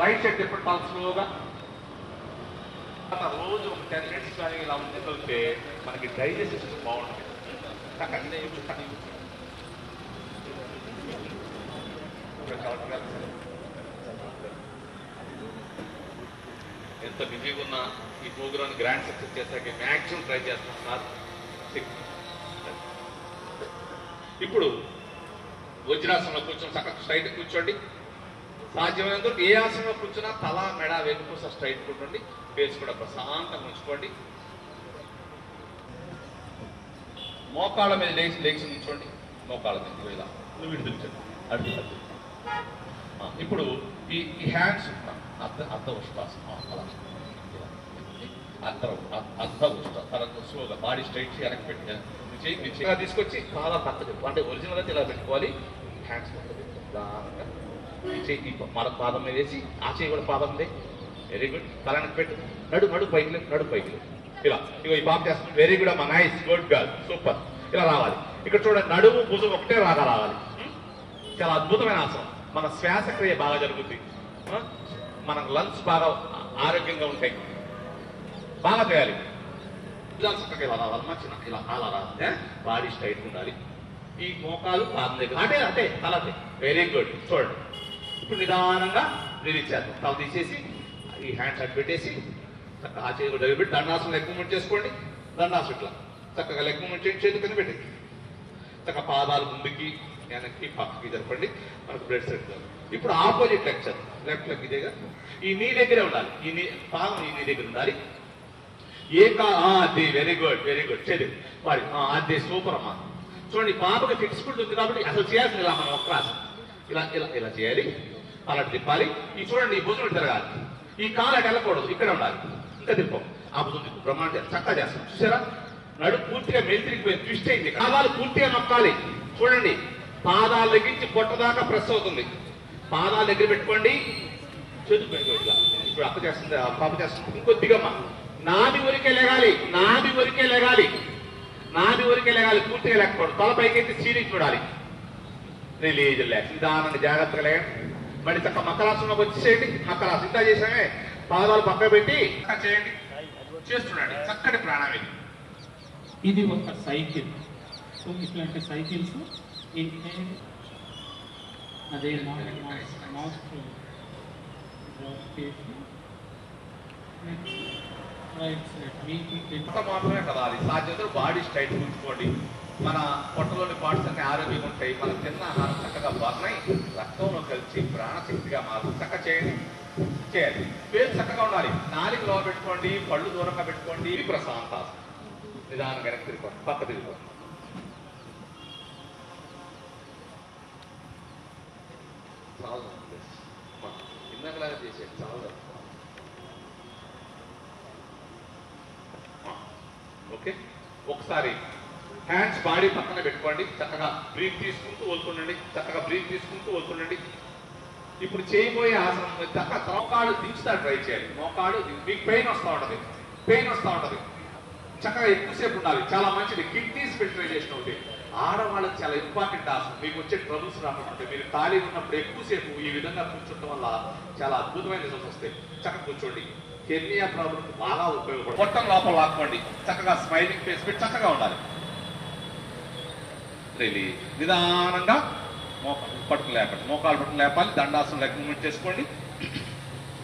Right side తిప్పండి చాలా స్లోగా. రోజు ఒక 10 minutes కానీ ఇలా ఉండగలిగితే మనకి డైజెషన్ సిస్టమ్ బాగుంటుంది. ఎంత బిజీగా ఉన్నా ఈ ప్రోగ్రామ్ గ్రాండ్ సక్సెస్ చేసాక మ్యాక్సిమం ట్రై చేస్తాం సార్. ఇప్పుడు వజ్రాసనంలో కూర్చొని చక్కగా స్ట్రైట్ కూర్చోండి. సాధ్యమైనంత ఏ ఆసనంలో కూర్చున్నా తల మెడ వెనుక స్ట్రైట్ కూర్చోండి. ఫేస్ కూడా ప్రశాంతంగా ఉంచుకోండి. మోకాళ్ళ మీద లేచి ఉంచండి. మోకాళ్ళ మీద ఇలా నువ్వు విడిపించండి. అడ్డు ఇప్పుడు ఈ హ్యాండ్స్ అర్ధ ఉష్టాసనం అర్ధ ఉష్ట తనకు స్లోగా బాడీ స్ట్రైట్ వెనక్కి పెట్టి తీసుకొచ్చి చాలా పక్కకు అంటే ఒరిజినల్ అయితే ఇలా పెట్టుకోవాలి. హ్యాండ్స్ మన పాదం మీద వేసి ఆ చేయి కూడా పాదం మీద. Very good. తలనికి పెట్టు. నడు పైకి ఇలా ఇగో ఈ పాప చేస్తుంది. వెరీ గుడ్ అమ్మా. నైస్. Good girl. సూపర్. ఇలా రావాలి. ఇక్కడ చూడండి నడుము భుజం ఒకటే రావాలి. చాలా అద్భుతమైన ఆసనం. మన శ్వాసక్రియ బాగా జరుగుతుంది. మన లంగ్స్ బాగా ఆరోగ్యంగా ఉంటాయి. బాగా చేయాలి. చక్కగా ఇలా రావాలి. మంచిగా ఇలా అలా రావాలి. బాడీ స్ట్రైట్ ఉండాలి. ఈ మోకాలు పాదం దగ్గర అంటే తల. Very good. చూడండి ఇప్పుడు నిదానంగా రిలీజ్ చేద్దాం. తల తీసేసి ఈ హ్యాండ్స్ అటు పెట్టేసి చక్కగా ఆ చేతి దగ్గర పెట్టి దండాసనం లెక్క మూమెంట్ చేసుకోండి. దండాసనం ఇట్లా చక్కగా లెక్క మూమెంట్ చేయండి. చేతి కింద పెట్టి చక్కగా పాదాలు ముందుకి వెనక్కి పక్కకి జరపండి. మనకు బ్లడ్ సర్క్యులేషన్. ఇప్పుడు ఆపోజిట్ లెక్చర్ లెఫ్ట్ లెగ్ ఇదేగా ఈ నీ దగ్గరే ఉండాలి. ఈ నీ పాదం ఈ నీ దగ్గర ఉండాలి. అది వెరీ గుడ్. చేది వాడి అది సూపర్ అమ్మా. చూడండి పాపకి ఫిక్స్డ్ ఉంది కాబట్టి అసలు చేయాల్సింది ఇలా మనం ఒక్క ఆసనం ఇలా ఇలా ఇలా చేయాలి. అలా తిప్పాలి. ఈ చూడండి ఈ భుజం తిరగాలి. ఈ కాలు అటు వెళ్ళకూడదు. ఇక్కడే ఉండాలి. ఇంకా తిప్పం. ఆ భుజం తిప్పు. బ్రహ్మాండ చక్కగా చేస్తాం. చూసారా నడు పూర్తిగా మెలితిరిగిపోయింది. ట్విస్ట్ అయింది. పాదాలు పూర్తిగా నొక్కాలి. చూడండి పాదాల దగ్గర నుంచి పొట్ట దాకా ప్రెస్ అవుతుంది. పాదాల దగ్గర పెట్టుకోండి. చేతులు ఇట్లా ఇప్పుడు అక్క చేస్తుంది. పాప చేస్తుంది. ఇంకొద్దిగా నాభి ఊరికే లేగాలి. నాభి ఊరికే లేగాలి. పూర్తిగా లేకపోవడం. తల పైకైతే సీరీ చూడాలి. Release relax. నిదానంగా జాగ్రత్తగా లేకండి. మళ్ళీ చక్క మకరాసనంలోకి వచ్చేసేయండి. మకరాసనం ఇంత చేసామే. పాదాలు పక్క పెట్టి చేయండి. చేస్తున్నాండి చక్కటి ప్రాణాయామం. ఇది ఒక సైకిల్. సో ఇట్లాంటి సైకిల్స్ అదే మౌస్ మాత్రమే కదాలి. సాధ్యత బాడీ స్ట్రైట్ ఉంచుకోండి. మన పొట్టలోని పార్ట్స్ అన్ని ఆరోగ్యంగా ఉంటాయి. మనం తిన్న ఆహారం చక్కగా బాగున్నాయి. రక్తంలో కలిసి ప్రాణశక్తిగా మారు. చక్కగా చేయాలి. పేరు చక్కగా ఉండాలి. నాలుగు లోపల పెట్టుకోండి. పళ్ళు దూరంగా పెట్టుకోండి. ప్రశాంతాసనం. నిదానంగా వెనక్కి తిరుగుకోండి. పక్క తిరుగుకోండి. చాలా ఇందాకలాగా చేసేది చాలా. ఓకే ఒకసారి హ్యాండ్స్ బాడీ పక్కన పెట్టుకోండి. చక్కగా బ్రీత్ తీసుకుంటూ వదులుతుండండి. ఇప్పుడు చేయబోయే ఆసనం చక్కగా మోకాడు దించుతా ట్రై చేయాలి. మోకాడు మీకు పెయిన్ వస్తూ ఉంటది. చక్కగా ఎక్కువసేపు ఉండాలి. చాలా మంచిది. కిడ్నీస్ ఫిల్టరైజేషన్ అవుతాయి. ఆడవాళ్ళకి చాలా ఇంపార్టెంట్ ఆసనం. మీకు వచ్చే ట్రబుల్స్ రాకుండా మీరు ఖాళీ ఉన్నప్పుడు ఎక్కువసేపు ఈ విధంగా కూర్చోవడం వల్ల చాలా అద్భుతమైన రిజల్ట్స్ వస్తాయి. చక్కగా కూర్చోండి. హెర్నియా ప్రాబ్లం బాగా ఉపయోగపడుతుంది. పొట్టం లోపల లాక్కోండి. చక్కగా స్మైలింగ్ ఫేస్ పెట్టి చక్కగా ఉండాలి. రిలీజ్. నిదానంగా పట్టుకు లేపండి. మోకాలు పట్టుకు లేపాలి. దండాసనం లెగ్ మూమెంట్ చేసుకోండి.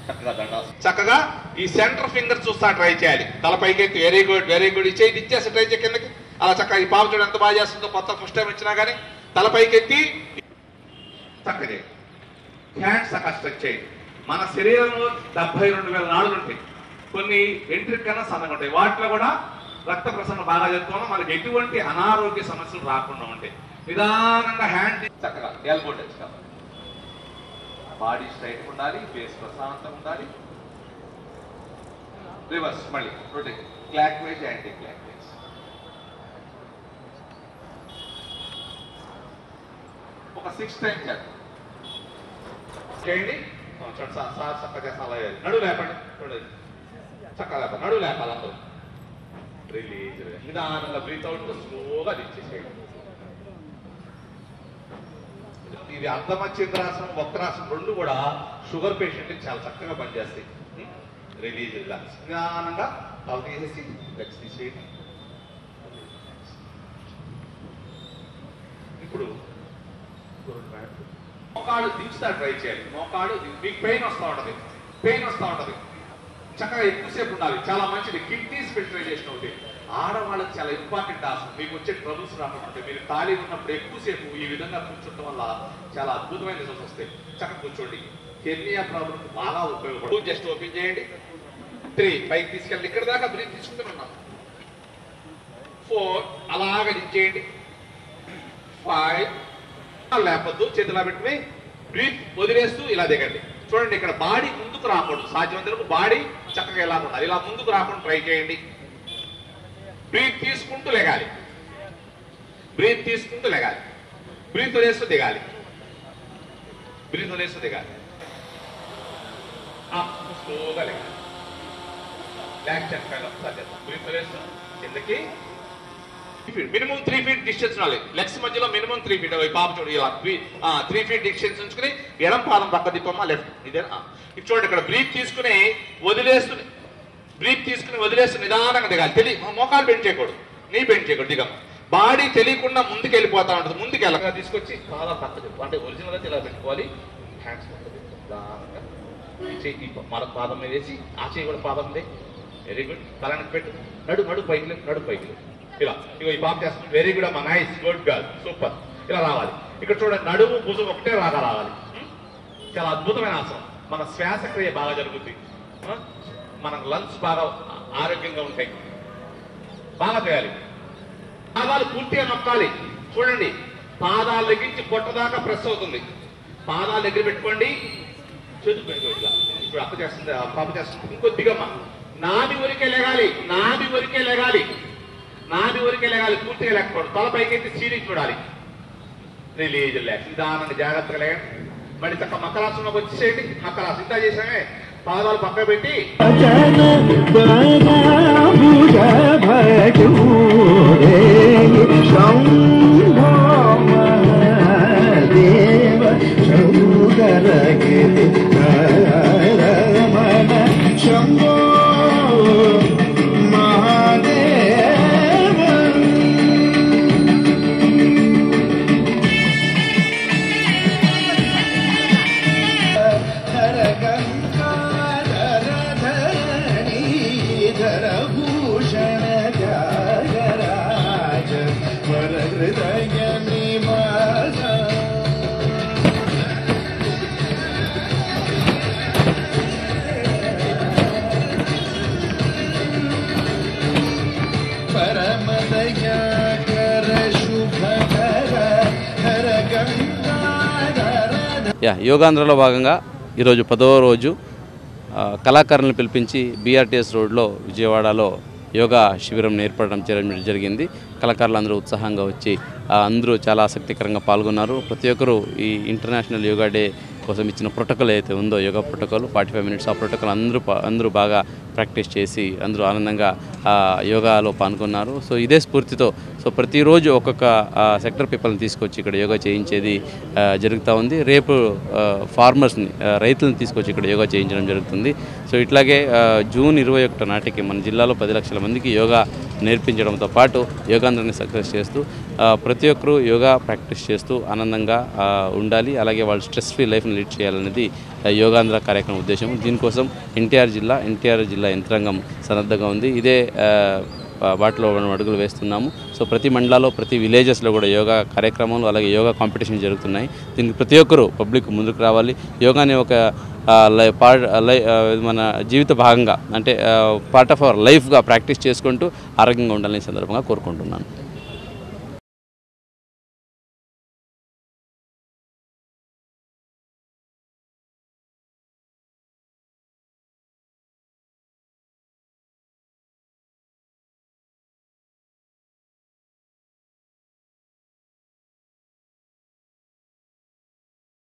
చక్కగా దండాసనం. చక్కగా ఈ సెంటర్ ఫింగర్ చూస్తా ట్రై చేయాలి. తలపైకి వెరీ గుడ్. ఇచ్చేసి ట్రై చేయ కిందకి. అలా చక్కగా ఈ పాప చూడ ఎంత బాగా చేస్తుందో. కొత్త ఫస్ట్ టైం ఇచ్చినా కానీ తలపైకెత్తి చక్కగా హ్యాండ్స్ చక్కగా స్ట్రెచ్ చేయండి. మన శరీరంలో 72,000 నాడులు ఉంటాయి. కొన్ని వెంట్రుక కన్నా సన్నగా ఉంటాయి. వాటిలో కూడా రక్త ప్రసరణ బాగా జరుగుతున్నా మనకి ఎటువంటి అనారోగ్య సమస్యలు రాకుండా ఉంటాయి. నిదానంగా హ్యాండ్ చక్కగా ఎల్బో టచ్ కావాలి. బాడీ స్ట్రైట్ ఉండాలి. ఫేస్ ప్రశాంతంగా ఉండాలి. రివర్స్ మళ్ళీ rotate. Clock wise anti clock wise. ఒక 6 టైమ్స్ చేయండి. చక్కగా నడు లేపండి. చూడండి చక్కగా లేపండి. నడు లేపాలి. అందరూ రిలీజ్. నిదానంగా బ్రీత్ అవుట్ స్లోగా దించేసేయండి. ఇది అర్ధమధ్యంద్రాసనం వక్రాసనం రెండు కూడా షుగర్ పేషెంట్కి చాలా చక్కగా పనిచేస్తాయి. రిలీజ్ రిలాక్స్ నిదానంగా తల తీసేసి లెగ్స్ తీసేయండి. ఇప్పుడు మోకాడు దించుతా ట్రై చేయాలి. మోకాడు మీకు పెయిన్ వస్తూ ఉంటుంది, చక్కగా ఎక్కువసేపు ఉండాలి. చాలా మంచిది. కిడ్నీస్ ఫిల్టరైజేషన్ అవుతాయి. ఆడవాళ్ళకి చాలా ఇంపార్టెంట్ ఆసనం. మీకు వచ్చే ట్రబుల్స్ రాకుండా మీరు ఖాళీ ఉన్నప్పుడు ఎక్కువసేపు ఈ విధంగా కూర్చోవడం వల్ల చాలా అద్భుతమైన రిజల్ట్స్ వస్తాయి. చక్కగా కూర్చోండి. హెర్నియా ప్రాబ్లం బాగా ఉపయోగపడుతుంది. జస్ట్ ఓపెన్ చేయండి. 3 పైకి తీసుకెళ్ళి ఇక్కడ దాకా బ్రీత్ తీసుకుంటున్నాం. 4 అలాగే దించేయండి. 5 లేపొద్దు, చేతిలో పెట్టుకుని బ్రీత్ వదిలేస్తూ ఇలా దిగండి. చూడండి, ఇక్కడ బాడీ ముందుకు రాకూడదు. సాధ్యమైనంత బాడీ చక్కగా ఎలా ఉండాలి, ఇలా ముందుకు రాకుండా ట్రై చేయండి. బ్రీత్ తీసుకుంటూ లెగాలి, బ్రీత్ తీసుకుంటూ లెగాలి, బ్రీత్ వదిలేస్తూ దిగాలి, బ్రీత్ వదిలేస్తూ దిగాలి. స్లోగా లెగాలి. బ్రీత్ వదిలేస్తూ కిందకి. మినిమం 3 feet డిస్టెన్స్ ఉండాలి. లెగ్స్ మధ్యలో మినిమం 3 feet. పాప చూడు, ఇలా 3 feet డిస్టెన్స్ ఉంచుకుని ఎడం పాదం పక్క దిప్పమ్మా, లెఫ్ట్. ఇదేనా? ఇప్పుడు చూడండి, ఇక్కడ బ్రీత్ తీసుకుని వదిలేస్తూ నిదానంగా దిగాలి. మోకాలు బెండ్ చేయకూడదు, నీ బెండ్ చేయకూడదు. దిగమ్మ. బాడీ తెలియకుండా ముందుకు వెళ్ళిపోతా ఉంటుంది. ముందుకు వెళ్ళగా తీసుకొచ్చి పాదం పక్క దిప్పు. అంటే ఒరిజినల్ అయితే ఇలా పెట్టుకోవాలి. హ్యాండ్స్ పక్క దిప్పు. నిదానంగా మరొక పాదం మీద వేసి ఆ చేయి కూడా పాదం ఉంది. Very good. తలానికి పెట్టు. నడు పైకి ఇలా. ఇగో ఈ పాప చేస్తుంది. వెరీ గుడ్ అమ్మా, నైస్, గుడ్ గర్ల్, సూపర్. ఇలా రావాలి. ఇక్కడ చూడండి, నడుము భుజం ఒకటే రావాలి. చాలా అద్భుతమైన ఆసనం. మన శ్వాసక్రియ బాగా జరుగుతుంది. మన లంగ్స్ బాగా ఆరోగ్యంగా ఉంటాయి. బాగా చేయాలి. పాదాలు పూర్తిగా నొక్కాలి. చూడండి, పాదాలు లెగించి పొట్టదాకా ప్రెస్ అవుతుంది. పాదాలు దగ్గర పెట్టుకోండి. చేతులు పెట్టుకో. ఇట్లా ఇప్పుడు అక్క చేస్తుంది, పాప చేస్తుంది. ఇంకొద్దిగమ్మా, నాభి వరకే లెగాలి, పూర్తిగా లేకపోవడం. తల పైకి సీరీ చూడాలి. Release relax. నిదానంగా జాగ్రత్తగా లేకండి. మళ్ళీ చక్క మకరాసనంలోకి వచ్చేసేయండి. మకరాసనం ఇంత చేసామే. పాదాలు పక్క పెట్టి యోగాంధ్రలో భాగంగా ఈరోజు 10వ రోజు కళాకారులను పిలిపించి బీఆర్టీఎస్ రోడ్లో విజయవాడలో యోగా శిబిరం ఏర్పడడం జరిగింది. కళాకారులు అందరూ ఉత్సాహంగా వచ్చి అందరూ చాలా ఆసక్తికరంగా పాల్గొన్నారు. ప్రతి ఒక్కరూ ఈ ఇంటర్నేషనల్ యోగా డే కోసం ఇచ్చిన ప్రోటోకాల్ అయితే ఉందో, యోగా ప్రోటోకాల్ 45 minutes, ఆ ప్రోటోకాల్ అందరూ బాగా ప్రాక్టీస్ చేసి అందరూ ఆనందంగా యోగాలో పాల్గొన్నారు. సో ఇదే స్ఫూర్తితో ప్రతిరోజు ఒక్కొక్క సెక్టర్ పీపుల్ని తీసుకొచ్చి ఇక్కడ యోగా చేయించేది జరుగుతూ ఉంది. రేపు ఫార్మర్స్ని, రైతులను తీసుకొచ్చి ఇక్కడ యోగా చేయించడం జరుగుతుంది. సో ఇట్లాగే జూన్ 21 నాటికి మన జిల్లాలో 10 లక్షల మందికి యోగా నేర్పించడంతో పాటు యోగాంధ్రాన్ని సక్సెస్ చేస్తూ ప్రతి ఒక్కరూ యోగా ప్రాక్టీస్ చేస్తూ ఆనందంగా ఉండాలి. అలాగే వాళ్ళు స్ట్రెస్ ఫ్రీ లైఫ్ని లీడ్ చేయాలనేది యోగాంధ్ర కార్యక్రమం ఉద్దేశం. దీనికోసం ఎన్టీఆర్ జిల్లా యంత్రాంగం సన్నద్ధంగా ఉంది. ఇదే వాటిలో మనం అడుగులు వేస్తున్నాము. సో ప్రతి మండలాల్లో, ప్రతి విలేజెస్లో కూడా యోగా కార్యక్రమాలు, అలాగే యోగా కాంపిటీషన్ జరుగుతున్నాయి. దీనికి ప్రతి ఒక్కరూ పబ్లిక్ ముందుకు రావాలి. యోగాని ఒక మన జీవిత భాగంగా, అంటే పార్ట్ ఆఫ్ అవర్ లైఫ్గా ప్రాక్టీస్ చేసుకుంటూ ఆరోగ్యంగా ఉండాలని సందర్భంగా కోరుకుంటున్నాను.